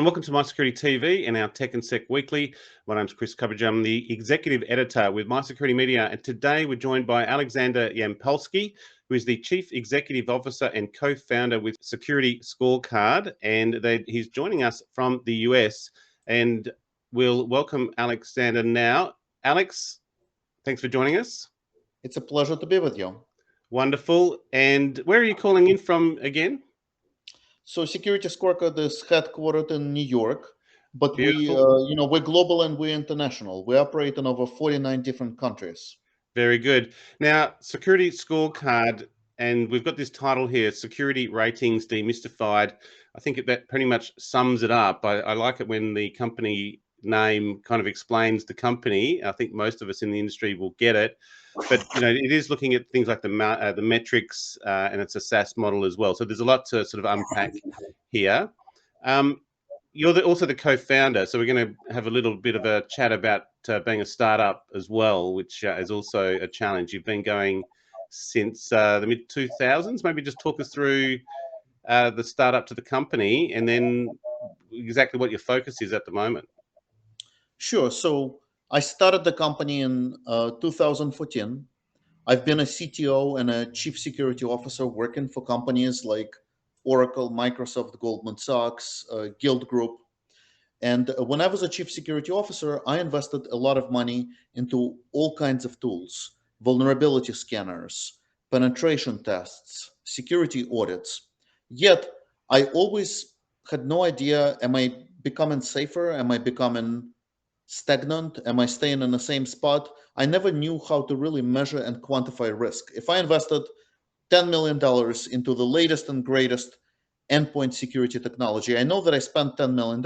welcome to My Security TV and our Tech and Sec Weekly. My name's Chris Coverage. I'm the Executive Editor with My Security Media, and today we're joined by Aleksandr Yampolskiy, who is the Chief Executive Officer and co-founder with SecurityScorecard, and he's joining us from the US, and we'll welcome Aleksandr now. Alex, thanks for joining us. It's a pleasure to be with you. Wonderful. And where are you calling in from again? So SecurityScorecard is headquartered in New York, but we're global and we're international. We operate in over 49 different countries. Very good. Now, SecurityScorecard, and we've got this title here, Security Ratings Demystified. I think that pretty much sums it up. I like it when the company name kind of explains the company. I think most of us in the industry will get it. But it is looking at things like the metrics, and it's a Sas model as well. So there's a lot to sort of unpack here. You're also the co-founder, so we're going to have a little bit of a chat about being a startup as well, which is also a challenge. You've been going since the mid-2000s. Maybe just talk us through the startup to the company, and then exactly what your focus is at the moment. Sure. So I started the company in 2014. I've been a CTO and a Chief Security Officer working for companies like Oracle, Microsoft, Goldman Sachs, Gilt Groupe. And when I was a Chief Security Officer, I invested a lot of money into all kinds of tools, vulnerability scanners, penetration tests, security audits. Yet I always had no idea, am I becoming safer? Am I becoming stagnant? Am I staying in the same spot? I never knew how to really measure and quantify risk. If I invested $10 million into the latest and greatest endpoint security technology, I know that I spent $10 million,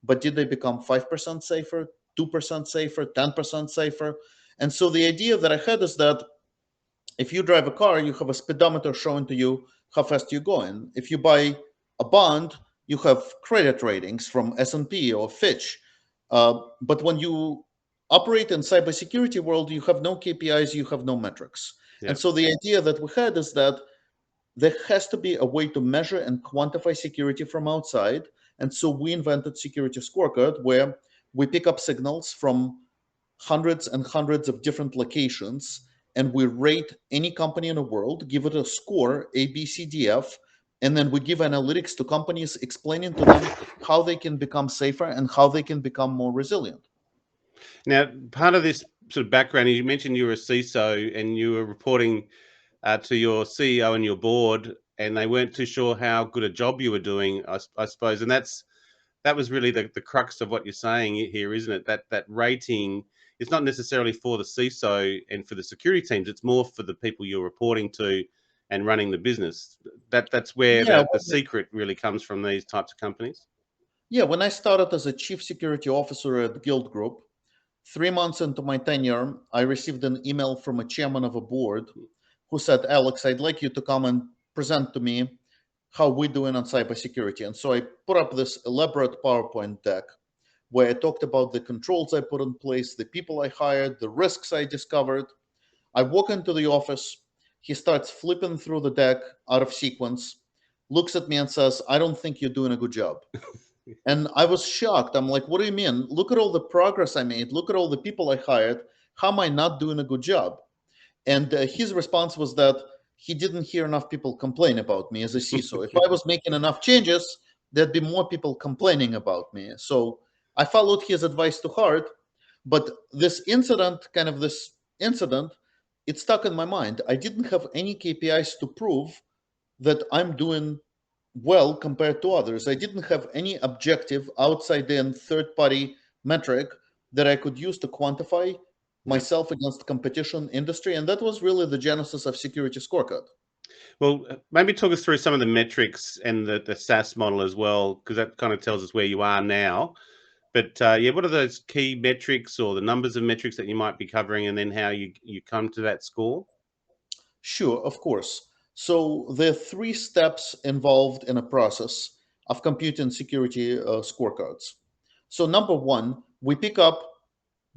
but did they become 5% safer, 2% safer, 10% safer? And so the idea that I had is that if you drive a car, you have a speedometer showing to you how fast you're going. If you buy a bond, you have credit ratings from S&P or Fitch. But when you operate in cybersecurity world, you have no KPIs, you have no metrics. Yep. And so the idea that we had is that there has to be a way to measure and quantify security from outside. And so we invented SecurityScorecard, where we pick up signals from hundreds and hundreds of different locations, and we rate any company in the world, give it a score, A, B, C, D, F, and then we give analytics to companies, explaining to them how they can become safer and how they can become more resilient. Now, part of this sort of background, you mentioned you were a CISO and you were reporting to your CEO and your board, and they weren't too sure how good a job you were doing, I suppose. And that was really the crux of what you're saying here, isn't it? That rating is not necessarily for the CISO and for the security teams. It's more for the people you're reporting to and running the business. That's where the secret really comes from these types of companies. Yeah, when I started as a Chief Security Officer at Gilt Groupe, 3 months into my tenure, I received an email from a chairman of a board who said, Alex, I'd like you to come and present to me how we're doing on cybersecurity. And so I put up this elaborate PowerPoint deck where I talked about the controls I put in place, the people I hired, the risks I discovered. I walk into the office. He starts flipping through the deck out of sequence, looks at me and says, I don't think you're doing a good job. And I was shocked. I'm like, what do you mean? Look at all the progress I made. Look at all the people I hired. How am I not doing a good job? And his response was that he didn't hear enough people complain about me as a CISO. If I was making enough changes, there'd be more people complaining about me. So I followed his advice to heart. But this incident, it stuck in my mind. I didn't have any KPIs to prove that I'm doing well compared to others. I didn't have any objective outside-in third-party metric that I could use to quantify myself against competition industry. And that was really the genesis of SecurityScorecard. Well, maybe talk us through some of the metrics and the Sas model as well, because that kind of tells us where you are now. But what are those key metrics or the numbers of metrics that you might be covering, and then how you come to that score? Sure, of course. So there are 3 steps involved in a process of computing security scorecards. So number 1, we pick up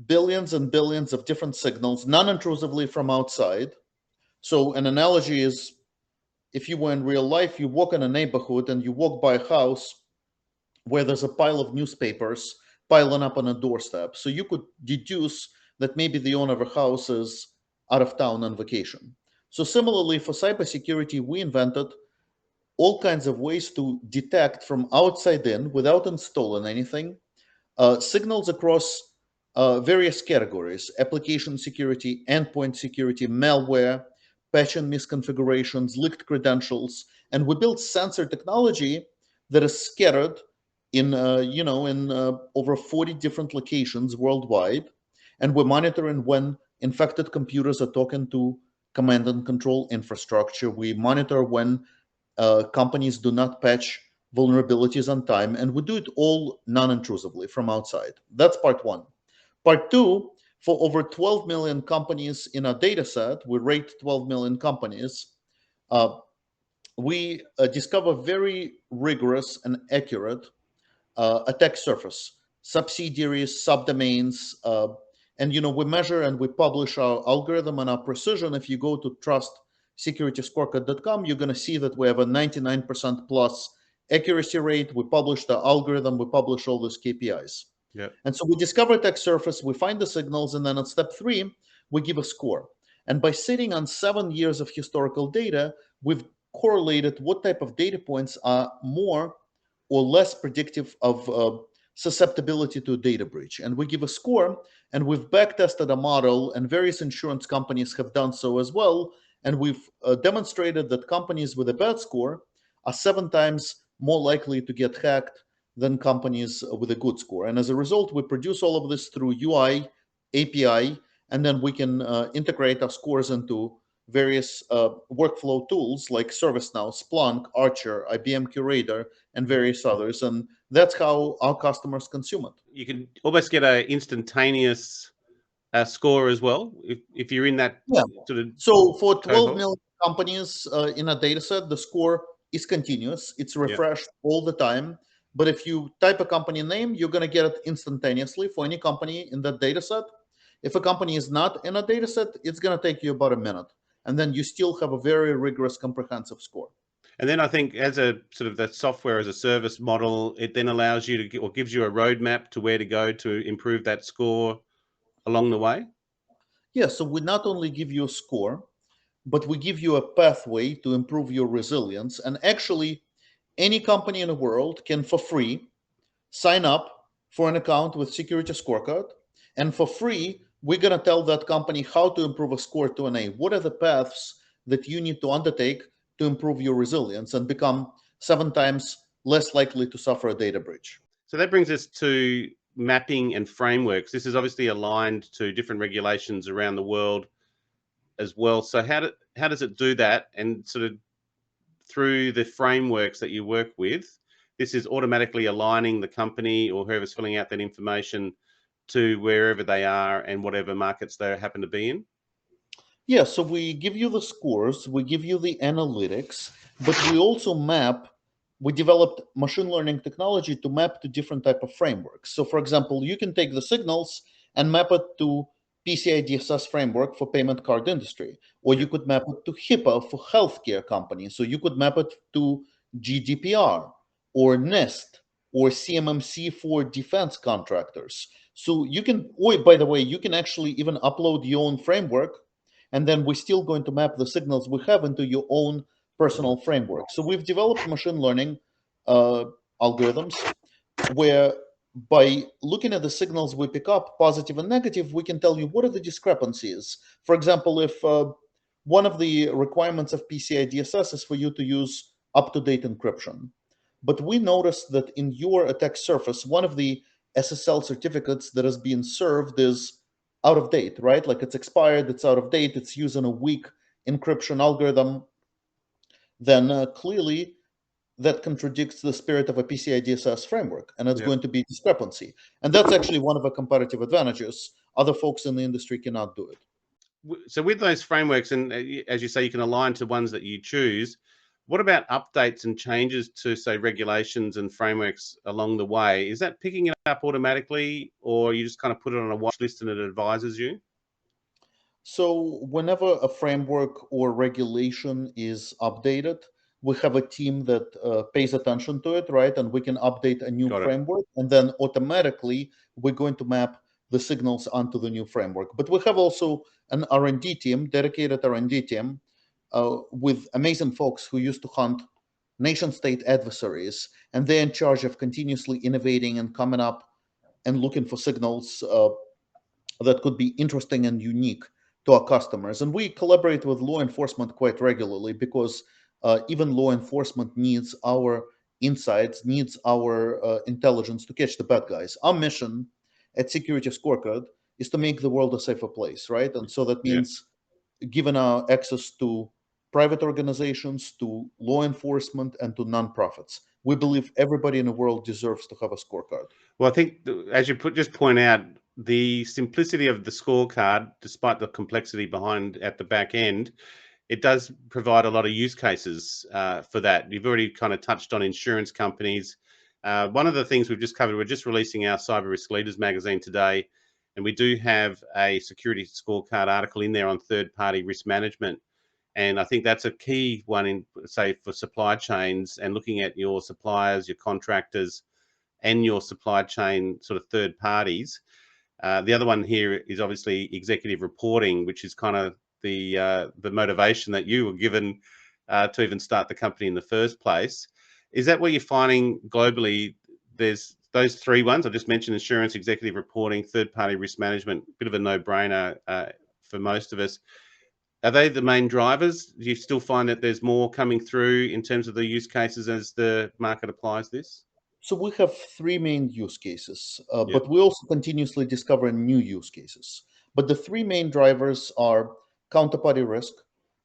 billions and billions of different signals non-intrusively from outside. So an analogy is, if you were in real life, you walk in a neighborhood and you walk by a house, where there's a pile of newspapers piling up on a doorstep. So you could deduce that maybe the owner of a house is out of town on vacation. So similarly, for cybersecurity, we invented all kinds of ways to detect from outside in without installing anything signals across various categories: application security, endpoint security, malware, patching misconfigurations, leaked credentials. And we built sensor technology that is scattered in, over 40 different locations worldwide. And we're monitoring when infected computers are talking to command and control infrastructure. We monitor when companies do not patch vulnerabilities on time, and we do it all non-intrusively from outside. That's part one. Part two, for over 12 million companies in our data set, we rate 12 million companies, uh, we discover very rigorous and accurate attack surface, subsidiaries, subdomains, and we measure and we publish our algorithm and our precision. If you go to trustsecurity.scorecard.com, you're going to see that we have a 99% plus accuracy rate. We publish the algorithm, we publish all those KPIs. Yeah. And so we discover attack surface, we find the signals, and then at step 3, we give a score. And by sitting on 7 years of historical data, we've correlated what type of data points are more or less predictive of susceptibility to a data breach. And we give a score, and we've backtested a model, and various insurance companies have done so as well. And we've demonstrated that companies with a bad score are 7 times more likely to get hacked than companies with a good score. And as a result, we produce all of this through UI, API, and then we can integrate our scores into various workflow tools like ServiceNow, Splunk, Archer, IBM Curator, and various others. And that's how our customers consume it. You can almost get an instantaneous score as well if you're in that sort of. So for 12 cohort. million companies in a data set, the score is continuous. It's refreshed all the time. But if you type a company name, you're going to get it instantaneously for any company in that data set. If a company is not in a data set, it's going to take you about a minute. And then you still have a very rigorous, comprehensive score. And then I think as a sort of that software as a service model, it then allows you to, or gives you a roadmap to where to go to improve that score along the way. Yeah, so we not only give you a score, but we give you a pathway to improve your resilience. And actually, any company in the world can, for free, sign up for an account with Security Scorecard. And for free, we're going to tell that company how to improve a score to an A. What are the paths that you need to undertake to improve your resilience and become 7 times less likely to suffer a data breach? So that brings us to mapping and frameworks. This is obviously aligned to different regulations around the world as well. So how does it do that? And sort of through the frameworks that you work with, this is automatically aligning the company or whoever's filling out that information to wherever they are and whatever markets they happen to be in? Yeah, so we give you the scores, we give you the analytics, but we also we developed machine learning technology to map to different type of frameworks. So for example, you can take the signals and map it to PCI DSS framework for payment card industry, or you could map it to HIPAA for healthcare companies. So you could map it to GDPR or NIST or CMMC for defense contractors. So you can, or by the way, you can actually even upload your own framework, and then we're still going to map the signals we have into your own personal framework. So we've developed machine learning algorithms where by looking at the signals we pick up, positive and negative, we can tell you what are the discrepancies. For example, if one of the requirements of PCI DSS is for you to use up-to-date encryption, but we noticed that in your attack surface, one of the SSL certificates that is being served is out of date, right? Like it's expired, it's out of date, it's using a weak encryption algorithm, then clearly that contradicts the spirit of a PCI DSS framework, and it's going to be discrepancy. And that's actually one of the comparative advantages. Other folks in the industry cannot do it. So with those frameworks, and as you say, you can align to ones that you choose. What about updates and changes to, say, regulations and frameworks along the way? Is that picking it up automatically, or you just kind of put it on a watch list and it advises you? So whenever a framework or regulation is updated, we have a team that pays attention to it, right? And we can update a new Got it. framework, and then automatically we're going to map the signals onto the new framework. But we have also an R&D team, dedicated R&D team, with amazing folks who used to hunt nation-state adversaries, and they're in charge of continuously innovating and coming up and looking for signals that could be interesting and unique to our customers. And we collaborate with law enforcement quite regularly because even law enforcement needs our insights, needs our intelligence to catch the bad guys. Our mission at Security Scorecard is to make the world a safer place, right? And so that Yeah. means giving our access to private organizations, to law enforcement, and to nonprofits. We believe everybody in the world deserves to have a scorecard. Well, I think, as you just point out, the simplicity of the scorecard, despite the complexity behind at the back end, it does provide a lot of use cases for that. You've already kind of touched on insurance companies. One of the things we've just covered, we're just releasing our Cyber Risk Leaders magazine today, and we do have a security scorecard article in there on third-party risk management. And I think that's a key one in, say, for supply chains and looking at your suppliers, your contractors, and your supply chain sort of third parties. The other one here is obviously executive reporting, which is kind of the motivation that you were given to even start the company in the first place. Is that what you're finding globally? There's those three ones I just mentioned: insurance, executive reporting, third-party risk management. Bit of a no-brainer for most of us. Are they the main drivers? Do you still find that there's more coming through in terms of the use cases as the market applies this? So we have three main use cases, Yeah, but we also continuously discover new use cases. But the three main drivers are counterparty risk,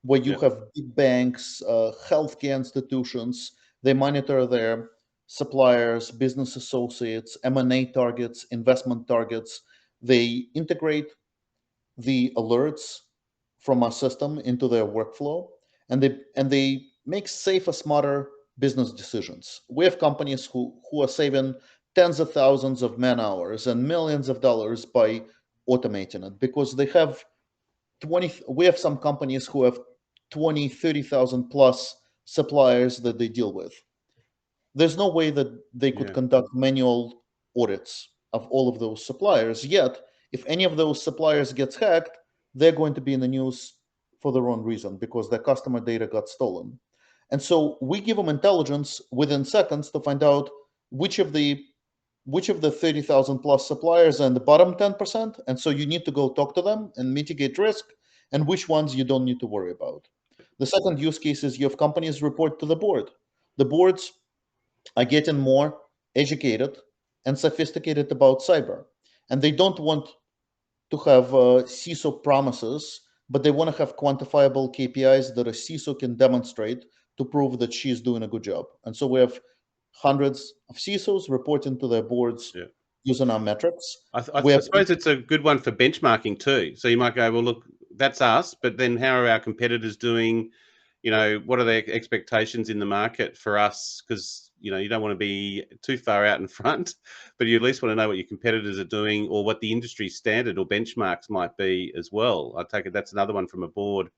where you yeah, have big banks, healthcare institutions, they monitor their suppliers, business associates, M&A targets, investment targets. They integrate the alerts from our system into their workflow, and they make safer, smarter business decisions. We have companies who are saving tens of thousands of man hours and millions of dollars by automating it because they have 20. We have some companies who have 20, 30,000 plus suppliers that they deal with. There's no way that they could yeah. conduct manual audits of all of those suppliers. Yet, if any of those suppliers gets hacked, they're going to be in the news for the wrong reason because their customer data got stolen. And so we give them intelligence within seconds to find out which of the 30,000 plus suppliers are in the bottom 10%. And so you need to go talk to them and mitigate risk, and which ones you don't need to worry about. The second use case is you have companies report to the board. The boards are getting more educated and sophisticated about cyber. And they don't want to have CISO promises, but they want to have quantifiable KPIs that a CISO can demonstrate to prove that she's doing a good job. And so we have hundreds of CISOs reporting to their boards Yeah. using our metrics. I We have suppose it's a good one for benchmarking too. So you might go, well, look, that's us, but then how are our competitors doing? You know, what are their expectations in the market for us? Because, you know, you don't want to be too far out in front, but you at least want to know what your competitors are doing or what the industry standard or benchmarks might be as well. I take it that's another one from a board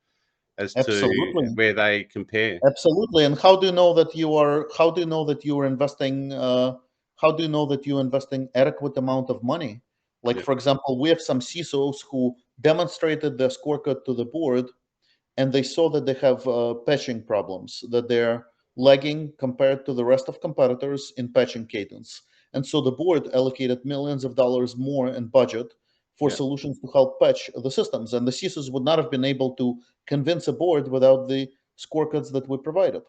as to absolutely. where they compare. Absolutely. And how do you know that you are? How do you know that you are investing? How do you know that you're investing adequate amount of money? Like, Yeah, for example, we have some CISOs who demonstrated their scorecard to the board, and they saw that they have patching problems, that they're lagging compared to the rest of competitors in patching cadence. And so the board allocated millions of dollars more in budget for yeah. solutions to help patch the systems. And the CISOs would not have been able to convince a board without the scorecards that we provided.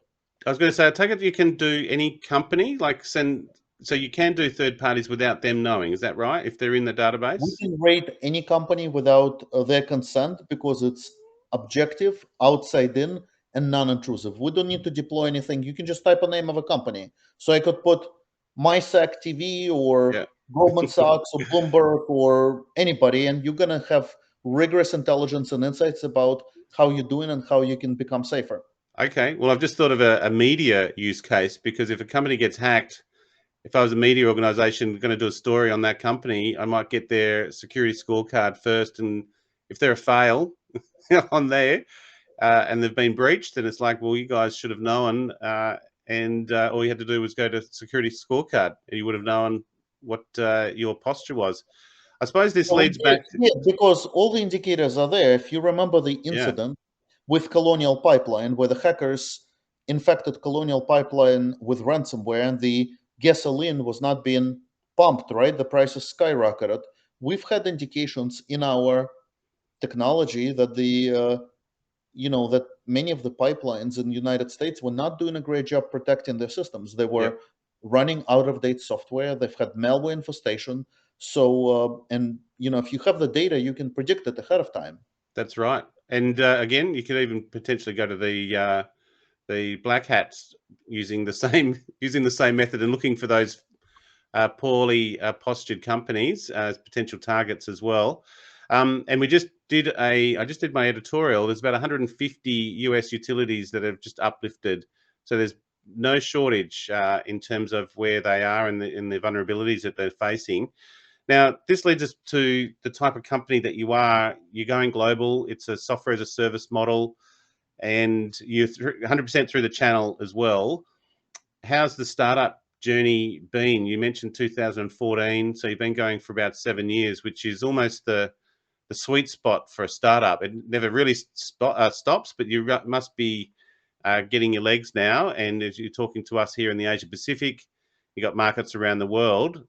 I was going to say, I take it you can do any company, like send, so you can do third parties without them knowing. Is that right? If they're in the We database? can rate any company without their consent because it's objective, outside in, and non-intrusive. We don't need to deploy anything. You can just type a name of a company. So I could put MySec TV or Yeah. Goldman Sachs or Bloomberg or anybody, and you're gonna have rigorous intelligence and insights about how you're doing and how you can become safer. Okay. Well, I've just thought of a media use case because if a company gets hacked, if I was a media organization going to do a story on that company, I might get their security scorecard first. And if they're a fail on there, and they've been breached, and it's like, well, you guys should have known, and all you had to do was go to Security Scorecard, and you would have known what your posture was. I suppose this leads back to, yeah, because all the indicators are there. If you remember the yeah, incident with Colonial Pipeline, where the hackers infected Colonial Pipeline with ransomware and the gasoline was not being pumped, right? The prices skyrocketed. We've had indications in our technology that that many of the pipelines in the United States were not doing a great job protecting their systems. They were yep, running out of date software. They've had malware infestation. So, and if you have the data, you can predict it ahead of time. that's right. And again, you could even potentially go to the black hats using the same method and looking for those poorly postured companies as potential targets as well. And I just did my editorial. There's about 150 US utilities that have just uplifted. So there's no shortage in terms of where they are and the vulnerabilities that they're facing. Now, this leads us to the type of company that you are. You're going global. It's a software as a service model, and you're 100% through the channel as well. How's the startup journey been? You mentioned 2014, so you've been going for about 7 years, which is almost the sweet spot for a startup. It never really stops, but you must be getting your legs now. And as you're talking to us here in the Asia Pacific, you got markets around the world.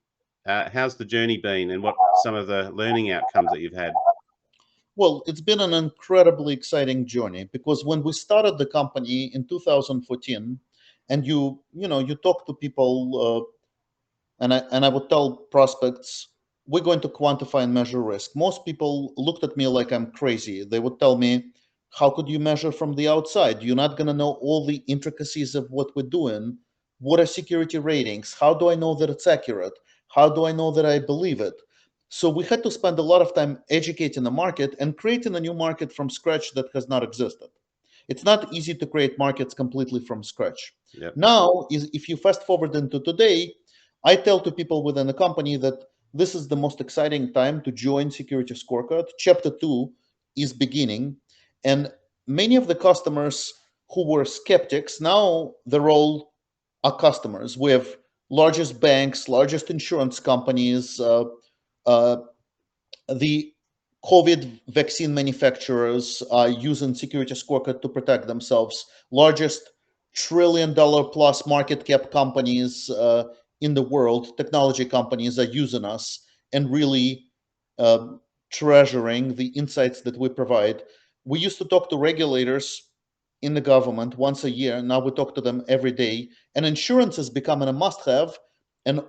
How's the journey been, and what some of the learning outcomes that you've had? Well, it's been an incredibly exciting journey because when we started the company in 2014, and you talk to people, and I would tell prospects, we're going to quantify and measure risk. Most people looked at me like I'm crazy. They would tell me, how could you measure from the outside? You're not going to know all the intricacies of what we're doing. What are security ratings? How do I know that it's accurate? How do I know that I believe it? So we had to spend a lot of time educating the market and creating a new market from scratch that has not existed. It's not easy to create markets completely from scratch. Yep. Now, if you fast forward into today, I tell to people within the company that this is the most exciting time to join Security Scorecard. Chapter 2 is beginning, and many of the customers who were skeptics, now they're all our customers. We have largest banks, largest insurance companies, uh, the COVID vaccine manufacturers are using Security Scorecard to protect themselves. Largest trillion-dollar plus market cap companies in the world, technology companies, are using us and really uh, treasuring the insights that we provide. We used to talk to regulators in the government once a year. Now we talk to them every day. And insurance is becoming a must-have. And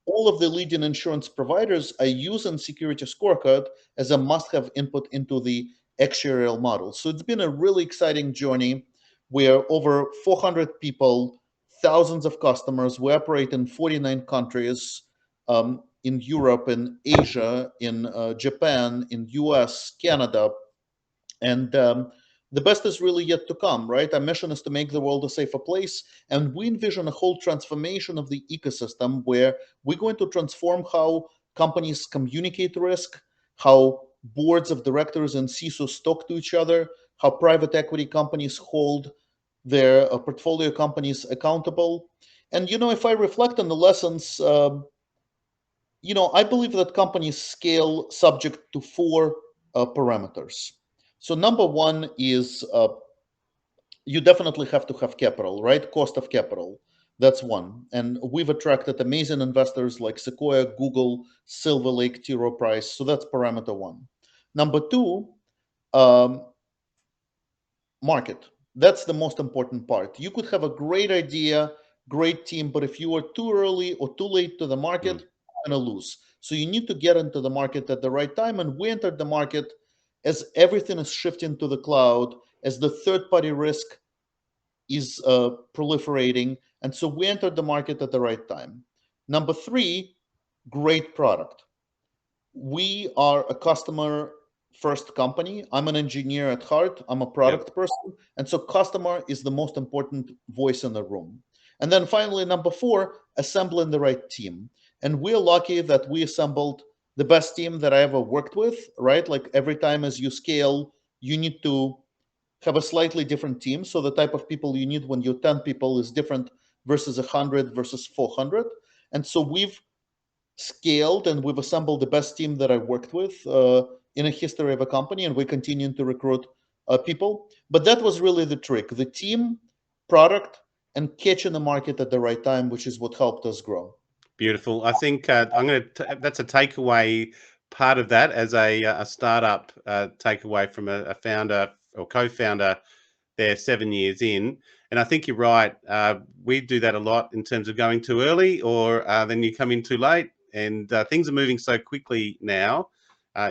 all of the leading insurance providers are using Security Scorecard as a must-have input into the actuarial model. So it's been a really exciting journey. We're over 400 people, thousands of customers. We operate in 49 countries, in Europe, in Asia, in Japan, in US, Canada, and the best is really yet to come, right? Our mission is to make the world a safer place. And we envision a whole transformation of the ecosystem where we're going to transform how companies communicate risk, how boards of directors and CISOs talk to each other, how private equity companies hold their portfolio companies accountable. And, if I reflect on the lessons, I believe that companies scale subject to four parameters. So number one is you definitely have to have capital, right? Cost of capital. That's one. And we've attracted amazing investors like Sequoia, Google, Silver Lake, T. Rowe Price. So that's parameter one. Number two, um, market. That's the most important part. You could have a great idea, great team, but if you are too early or too late to the market, Mm. you're going to lose. So you need to get into the market at the right time. And we entered the market as everything is shifting to the cloud, as the third party risk is proliferating. And so we entered the market at the right time. Number three, great product. We are a customer first company. I'm an engineer at heart. I'm a Yep. product person. And so customer is the most important voice in the room. And then finally, number four, assembling the right team. And we're lucky that we assembled the best team that I ever worked with, right? Like every time as you scale, you need to have a slightly different team. So the type of people you need when you're 10 people is different versus 100 versus 400. And so we've scaled and we've assembled the best team that I've worked with in a history of a company, and we're continuing to recruit people. But that was really the trick: the team, product, and catching the market at the right time, which is what helped us grow. Beautiful. I think that's a takeaway part of that as a startup takeaway from a founder or co-founder there 7 years in. And I think you're right. We do that a lot in terms of going too early, or then you come in too late, and things are moving so quickly now.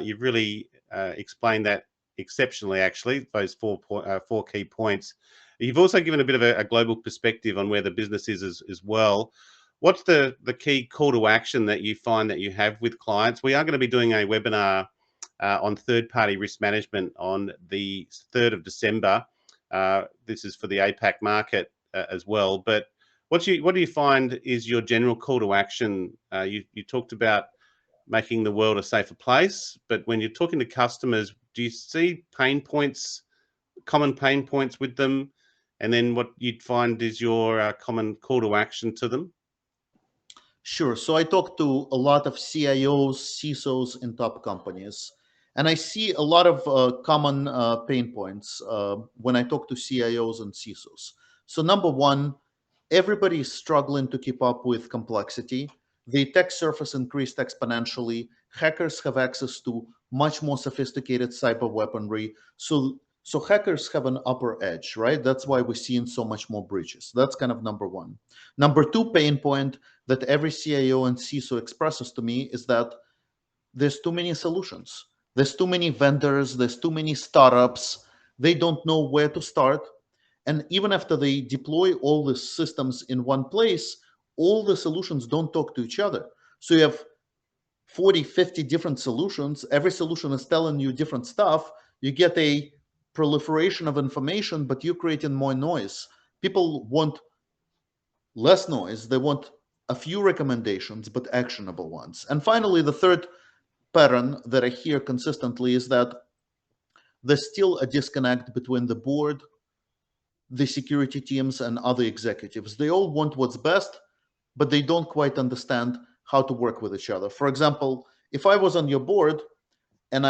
You've really explained that exceptionally, actually, those four key points. You've also given a bit of a global perspective on where the business is as well. What's the key call to action that you find that you have with clients? We are going to be doing a webinar on third-party risk management on the 3rd of December. This is for the APAC market as well. But what do you find is your general call to action? You talked about making the world a safer place, but when you're talking to customers, do you see common pain points with them? And then what you'd find is your common call to action to them? Sure. So I talk to a lot of CIOs, CISOs in top companies, and I see a lot of common pain points when I talk to CIOs and CISOs. So number one, everybody is struggling to keep up with complexity. The attack surface increased exponentially. Hackers have access to much more sophisticated cyber weaponry. So hackers have an upper edge, right? That's why we're seeing so much more breaches. That's kind of number one. Number two pain point that every CIO and CISO expresses to me is that there's too many solutions. There's too many vendors. There's too many startups. They don't know where to start. And even after they deploy all the systems in one place, all the solutions don't talk to each other. So you have 40, 50 different solutions. Every solution is telling you different stuff. You get a proliferation of information, but you're creating more noise. People want less noise. They want a few recommendations, but actionable ones. And finally, the third pattern that I hear consistently is that there's still a disconnect between the board, the security teams, and other executives. They all want what's best, but they don't quite understand how to work with each other. For example, if I was on your board and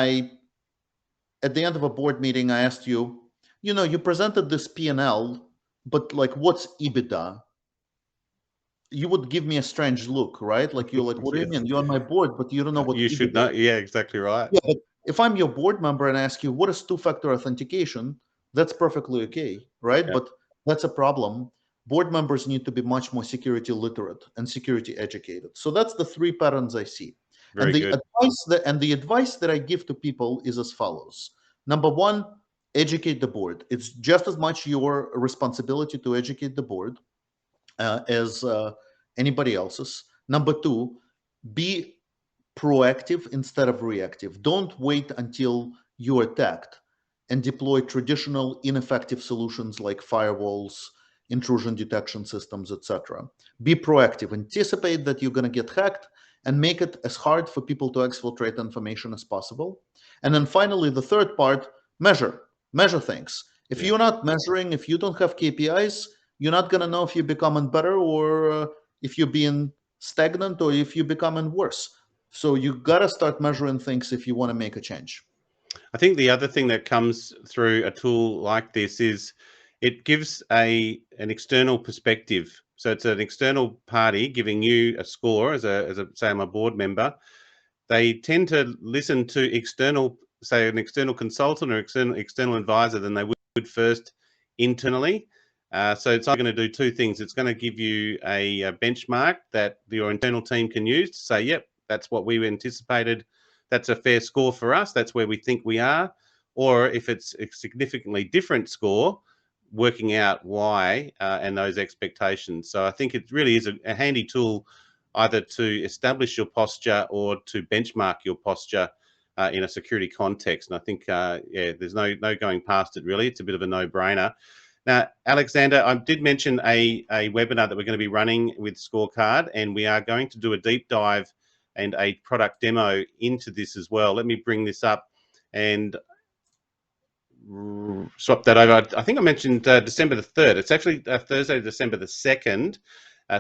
at the end of a board meeting, I asked you, you presented this P&L, but like, what's EBITDA? You would give me a strange look, right? Like, you're like, what do you Yes. mean? You're on my board, but you don't know what You EBITDA should know. Yeah, exactly right. Yeah, but if I'm your board member and I ask you, what is two-factor authentication? That's perfectly okay, right? Yeah, But that's a problem. Board members need to be much more security literate and security educated. So that's the three patterns I see. And very good. the advice that I give to people is as follows. Number one, educate the board. It's just as much your responsibility to educate the board as anybody else's. Number two, be proactive instead of reactive. Don't wait until you're attacked and deploy traditional ineffective solutions like firewalls, intrusion detection systems, etc. Be proactive. Anticipate that you're going to get hacked and make it as hard for people to exfiltrate information as possible. And then finally, the third part, measure. Measure things. If Yeah. you're not measuring, if you don't have KPIs, you're not going to know if you're becoming better or if you're being stagnant or if you're becoming worse. So you got to start measuring things if you want to make a change. I think the other thing that comes through a tool like this is it gives an external perspective. So it's an external party giving you a score as a say I'm a board member. They tend to listen to an external consultant or external advisor than they would first internally. So it's going to do two things. It's going to give you a benchmark that your internal team can use to say, yep, that's what we anticipated. That's a fair score for us. That's where we think we are. Or if it's a significantly different score, working out why and those expectations. So I think it really is a handy tool either to establish your posture or to benchmark your posture in a security context. And I think, there's no going past it, really. It's a bit of a no-brainer. Now, Aleksandr, I did mention a webinar that we're going to be running with Scorecard, and we are going to do a deep dive and a product demo into this as well. Let me bring this up, and swap that over. I think I mentioned December the 3rd. It's actually Thursday, December the 2nd.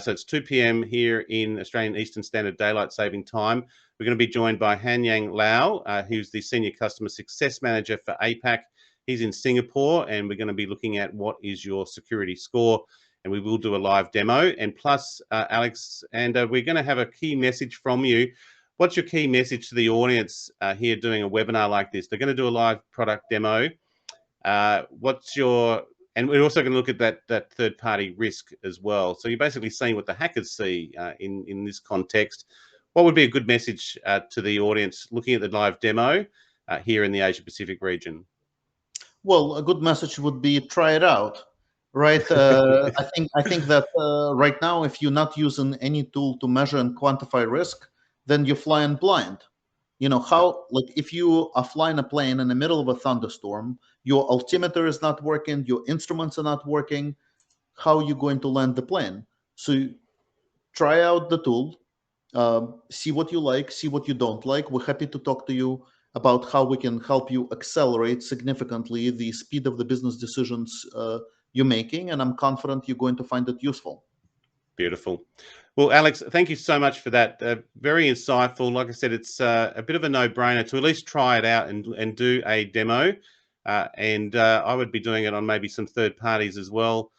So it's 2 p.m. here in Australian Eastern Standard Daylight Saving Time. We're going to be joined by Hanyang Lau, who's the Senior Customer Success Manager for APAC. He's in Singapore, and we're going to be looking at what is your security score, and we will do a live demo. And plus, Alex, and we're going to have a key message from you. What's your key message to the audience here doing a webinar like this? They're going to do a live product demo. And we're also going to look at that third-party risk as well. So you're basically seeing what the hackers see in this context. What would be a good message to the audience looking at the live demo here in the Asia Pacific region? Well, a good message would be try it out, right? I think that right now, if you're not using any tool to measure and quantify risk, then you're flying blind. You know how, like, if you are flying a plane in the middle of a thunderstorm, your altimeter is not working, your instruments are not working. How are you going to land the plane? So try out the tool, see what you like, see what you don't like. We're happy to talk to you about how we can help you accelerate significantly the speed of the business decisions you're making, and I'm confident you're going to find it useful. Beautiful. Well, Alex, thank you so much for that. Very insightful. Like I said, it's a bit of a no-brainer to at least try it out and do a demo. I would be doing it on maybe some third parties as well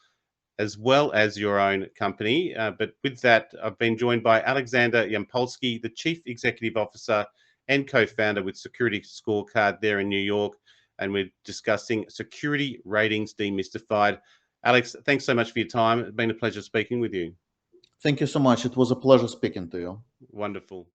as your own company. But with that, I've been joined by Aleksandr Yampolskiy, the Chief Executive Officer and co-founder with SecurityScorecard there in New York. And we're discussing security ratings demystified. Alex, thanks so much for your time. It's been a pleasure speaking with you. Thank you so much. It was a pleasure speaking to you. Wonderful.